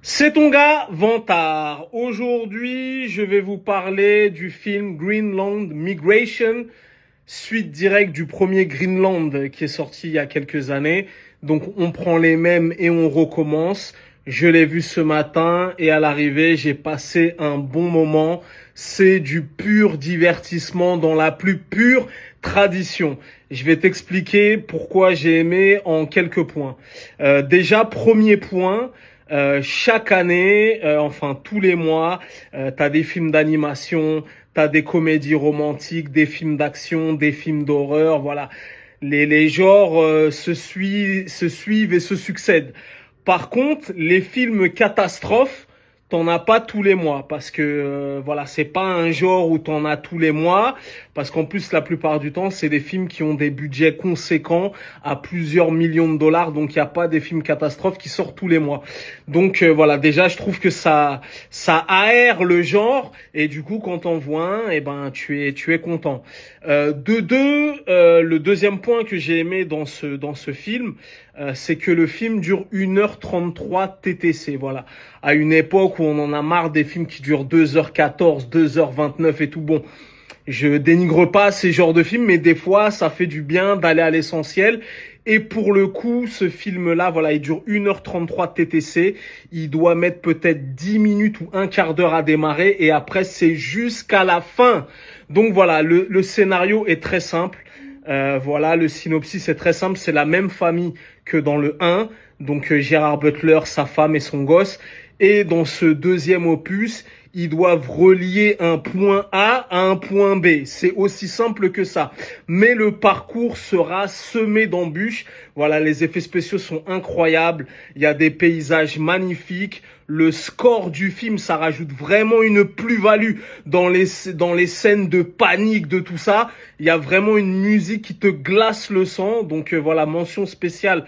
C'est ton gars, Vantard. Aujourd'hui, je vais vous parler du film Greenland Migration, suite directe du premier Greenland qui est sorti il y a quelques années. Donc on prend les mêmes et on recommence. Je l'ai vu ce matin et à l'arrivée, j'ai passé un bon moment. C'est du pur divertissement dans la plus pure tradition. Je vais t'expliquer pourquoi j'ai aimé en quelques points. Déjà, premier point. Chaque année, enfin tous les mois, t'as des films d'animation, t'as des comédies romantiques, des films d'action, des films d'horreur, voilà. Les genres se suivent et se succèdent. Par contre, les films catastrophes, t'en as pas tous les mois parce que voilà, c'est pas un genre où t'en as tous les mois parce qu'en plus la plupart du temps, c'est des films qui ont des budgets conséquents à plusieurs millions de dollars, donc il y a pas des films catastrophes qui sortent tous les mois. Donc voilà, déjà je trouve que ça aère le genre et du coup quand t'en vois un, eh ben tu es content. Le deuxième point que j'ai aimé dans ce film, c'est que le film dure 1h33 TTC, voilà. À une époque où on en a marre des films qui durent 2h14, 2h29 et tout. Bon, je dénigre pas ces genres de films, mais des fois, ça fait du bien d'aller à l'essentiel. Et pour le coup, ce film-là, voilà, il dure 1h33 TTC. Il doit mettre peut-être 10 minutes ou un quart d'heure à démarrer. Et après, c'est jusqu'à la fin. Donc voilà, le scénario est très simple. Voilà, le synopsis est très simple. C'est la même famille que dans le 1. Donc Gérard Butler, sa femme et son gosse. Et dans ce deuxième opus, ils doivent relier un point A à un point B. C'est aussi simple que ça. Mais le parcours sera semé d'embûches. Voilà, les effets spéciaux sont incroyables. Il y a des paysages magnifiques. Le score du film, ça rajoute vraiment une plus-value dans les scènes de panique, de tout ça. Il y a vraiment une musique qui te glace le sang. Donc voilà, mention spéciale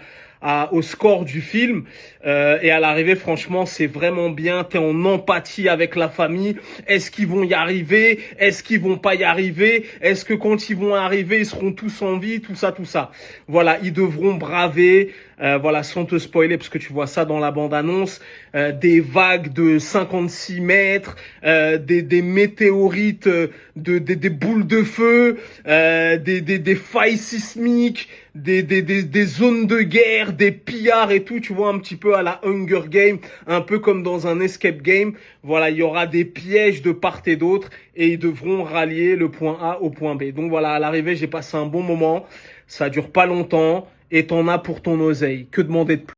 au score du film et à l'arrivée, franchement, c'est vraiment bien. T'es en empathie avec la famille. Est-ce qu'ils vont y arriver? Est-ce qu'ils vont pas y arriver? Est-ce que quand ils vont arriver, ils seront tous en vie? Tout ça, tout ça. Voilà, ils devront braver. Voilà, sans te spoiler, parce que tu vois ça dans la bande-annonce, des vagues de 56 mètres, des météorites, des boules de feu, des failles sismiques, des zones de guerre, des pillards et tout, tu vois, un petit peu à la Hunger Game, un peu comme dans un escape game. Voilà, il y aura des pièges de part et d'autre et ils devront rallier le point A au point B. Donc voilà, à l'arrivée, j'ai passé un bon moment. Ça dure pas longtemps et t'en as pour ton oseille. Que demander de plus?